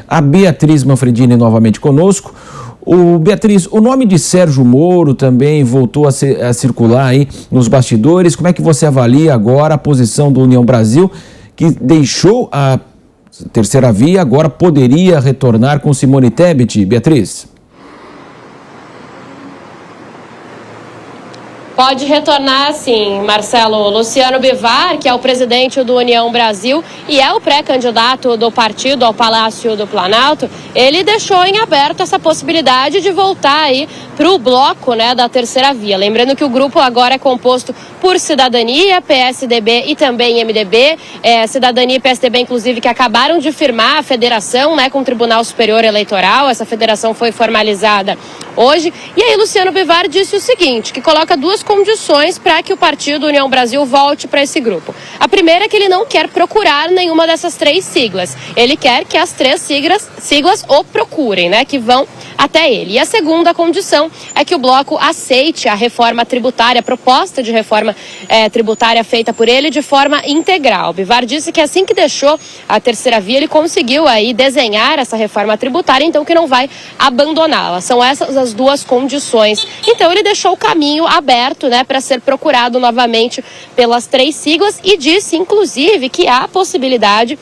A Beatriz Manfredini novamente conosco. Beatriz, o nome de Sérgio Moro também voltou a circular aí nos bastidores. Como é que você avalia agora a posição do União Brasil, que deixou a terceira via, agora poderia retornar com Simone Tebet, Beatriz? Pode retornar, sim, Marcelo. Luciano Bivar, que é o presidente do União Brasil e é o pré-candidato do partido ao Palácio do Planalto, ele deixou em aberto essa possibilidade de voltar aí para o bloco, né, da terceira via. Lembrando que o grupo agora é composto por Cidadania, PSDB e também MDB. Cidadania e PSDB, inclusive, que acabaram de firmar a federação, né, com o Tribunal Superior Eleitoral. Essa federação foi formalizada hoje. E aí Luciano Bivar disse o seguinte, que coloca duas condições para que o partido União Brasil volte para esse grupo. A primeira é que ele não quer procurar nenhuma dessas três siglas. Ele quer que as três siglas o procurem, né, que vão até ele. E a segunda condição é que o bloco aceite a reforma tributária, a proposta de reforma tributária feita por ele de forma integral. Bivar disse que assim que deixou a terceira via, ele conseguiu aí desenhar essa reforma tributária, então que não vai abandoná-la. São essas as duas condições. Então ele deixou o caminho aberto, né, para ser procurado novamente pelas três siglas e disse, inclusive, que há a possibilidade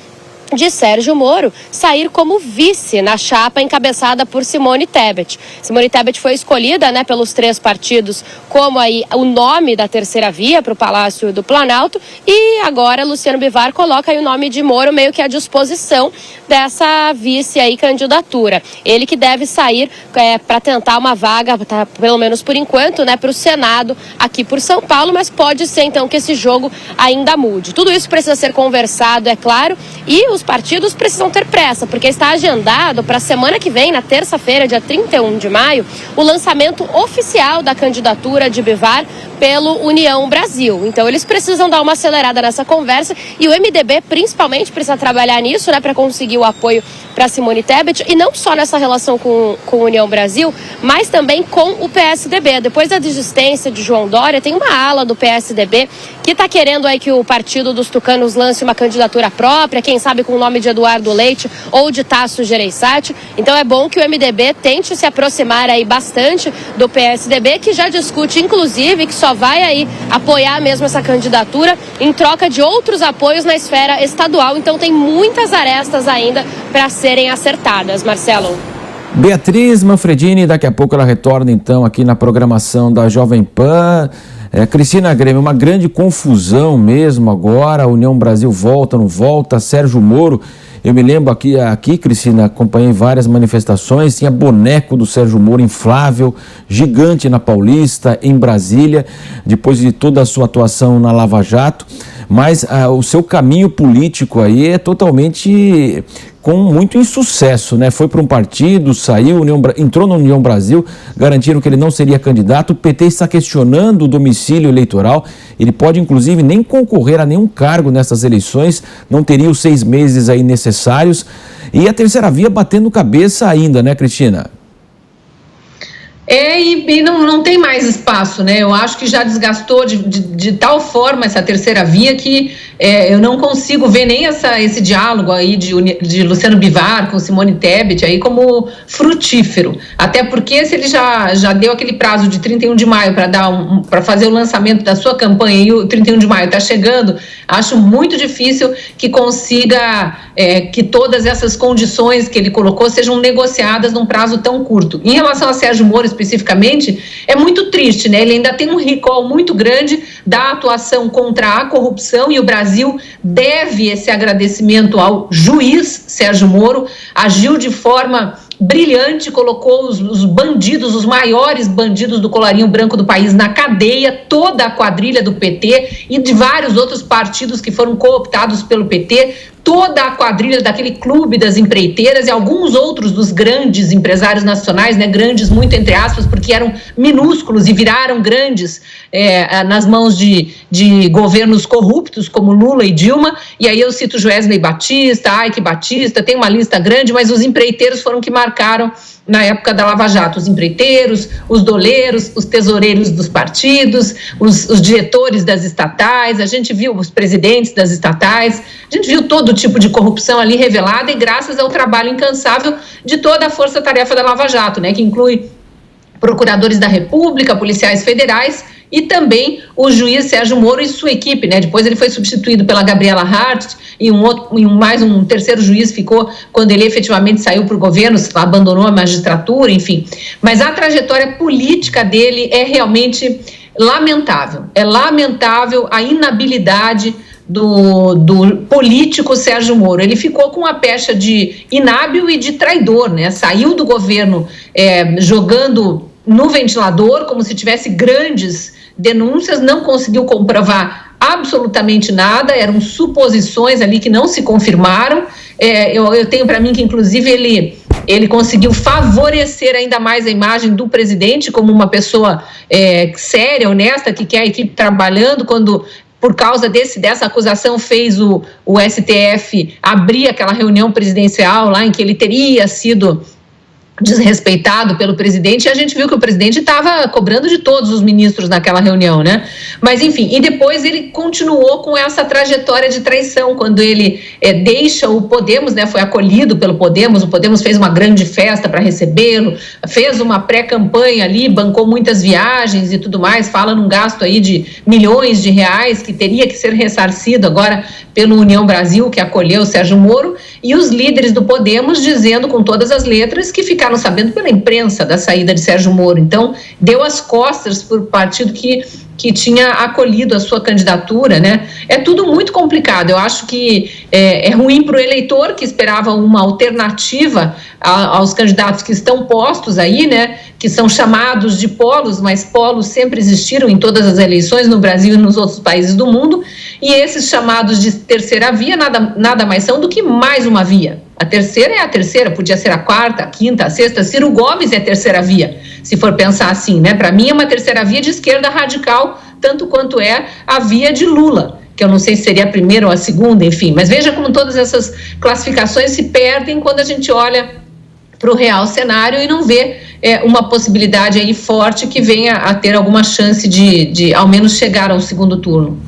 de Sérgio Moro sair como vice na chapa encabeçada por Simone Tebet. Simone Tebet foi escolhida, né, pelos três partidos como aí o nome da terceira via para o Palácio do Planalto e agora Luciano Bivar coloca aí o nome de Moro meio que à disposição dessa vice aí candidatura. Ele que deve sair para tentar uma vaga, pelo menos por enquanto, né, para o Senado aqui por São Paulo, mas pode ser então que esse jogo ainda mude. Tudo isso precisa ser conversado, é claro, e os partidos precisam ter pressa, porque está agendado para a semana que vem, na terça-feira, dia 31 de maio, o lançamento oficial da candidatura de Bivar pelo União Brasil. Então eles precisam dar uma acelerada nessa conversa e o MDB principalmente precisa trabalhar nisso, né, para conseguir o apoio para Simone Tebet e não só nessa relação com a União Brasil, mas também com o PSDB. Depois da desistência de João Dória, tem uma ala do PSDB que está querendo aí que o partido dos tucanos lance uma candidatura própria, quem sabe com o nome de Eduardo Leite ou de Tasso Gereissati. Então é bom que o MDB tente se aproximar aí bastante do PSDB, que já discute, inclusive, que só vai aí apoiar mesmo essa candidatura em troca de outros apoios na esfera estadual. Então tem muitas arestas ainda para serem acertadas, Marcelo. Beatriz Manfredini, daqui a pouco ela retorna então aqui na programação da Jovem Pan. Cristina Grêmio, uma grande confusão mesmo agora, a União Brasil volta, não volta, Sérgio Moro, eu me lembro aqui, Cristina, acompanhei várias manifestações, tinha boneco do Sérgio Moro inflável, gigante na Paulista, em Brasília, depois de toda a sua atuação na Lava Jato, mas o seu caminho político aí é totalmente com muito insucesso, né? Foi para um partido, saiu, entrou na União Brasil, garantiram que ele não seria candidato, o PT está questionando o domicílio eleitoral, ele pode inclusive nem concorrer a nenhum cargo nessas eleições, não teria os 6 meses aí necessários, e a terceira via batendo cabeça ainda, né, Cristina? E não tem mais espaço, né? Eu acho que já desgastou de tal forma essa terceira via que eu não consigo ver nem esse diálogo aí de Luciano Bivar com Simone Tebet aí como frutífero. Até porque se ele já deu aquele prazo de 31 de maio para fazer o lançamento da sua campanha e o 31 de maio está chegando, acho muito difícil que consiga que todas essas condições que ele colocou sejam negociadas num prazo tão curto. Em relação a Sérgio Moro especificamente, é muito triste, né? Ele ainda tem um recall muito grande da atuação contra a corrupção e o Brasil deve esse agradecimento ao juiz Sérgio Moro, agiu de forma brilhante, colocou os bandidos, os maiores bandidos do colarinho branco do país na cadeia, toda a quadrilha do PT e de vários outros partidos que foram cooptados pelo PT, toda a quadrilha daquele clube das empreiteiras e alguns outros dos grandes empresários nacionais, né, grandes muito entre aspas, porque eram minúsculos e viraram grandes nas mãos de governos corruptos como Lula e Dilma, e aí eu cito Joesley Batista, Ike Batista, tem uma lista grande, mas os empreiteiros foram que marcaram na época da Lava Jato, os empreiteiros, os doleiros, os tesoureiros dos partidos, os diretores das estatais, a gente viu os presidentes das estatais, a gente viu todo tipo de corrupção ali revelada e graças ao trabalho incansável de toda a força-tarefa da Lava Jato, né, que inclui procuradores da República, policiais federais e também o juiz Sérgio Moro e sua equipe, né? Depois ele foi substituído pela Gabriela Hart e mais um terceiro juiz ficou quando ele efetivamente saiu para o governo, abandonou a magistratura, enfim. Mas a trajetória política dele é realmente lamentável. É lamentável a inabilidade do político Sérgio Moro. Ele ficou com a pecha de inábil e de traidor, né? Saiu do governo jogando no ventilador, como se tivesse grandes denúncias, não conseguiu comprovar absolutamente nada, eram suposições ali que não se confirmaram. Eu tenho para mim que, inclusive, ele conseguiu favorecer ainda mais a imagem do presidente como uma pessoa séria, honesta, que quer a equipe trabalhando, quando, por causa dessa acusação, fez o STF abrir aquela reunião presidencial lá em que ele teria sido desrespeitado pelo presidente, e a gente viu que o presidente estava cobrando de todos os ministros naquela reunião, né? Mas, enfim, e depois ele continuou com essa trajetória de traição, quando ele deixa o Podemos, né? Foi acolhido pelo Podemos, o Podemos fez uma grande festa para recebê-lo, fez uma pré-campanha ali, bancou muitas viagens e tudo mais, fala num gasto aí de milhões de reais que teria que ser ressarcido agora pelo União Brasil, que acolheu o Sérgio Moro, e os líderes do Podemos dizendo com todas as letras que ficaram sabendo pela imprensa da saída de Sérgio Moro. Então, deu as costas para o partido que tinha acolhido a sua candidatura, né? É tudo muito complicado. Eu acho que é ruim para o eleitor, que esperava uma alternativa aos candidatos que estão postos aí, né? Que são chamados de polos, mas polos sempre existiram em todas as eleições no Brasil e nos outros países do mundo, e esses chamados de terceira via nada mais são do que mais uma via. A terceira é a terceira, podia ser a quarta, a quinta, a sexta. Ciro Gomes é a terceira via, se for pensar assim, né? Para mim é uma terceira via de esquerda radical, tanto quanto é a via de Lula, que eu não sei se seria a primeira ou a segunda, enfim. Mas veja como todas essas classificações se perdem quando a gente olha para o real cenário e não vê uma possibilidade aí forte que venha a ter alguma chance de ao menos chegar ao segundo turno.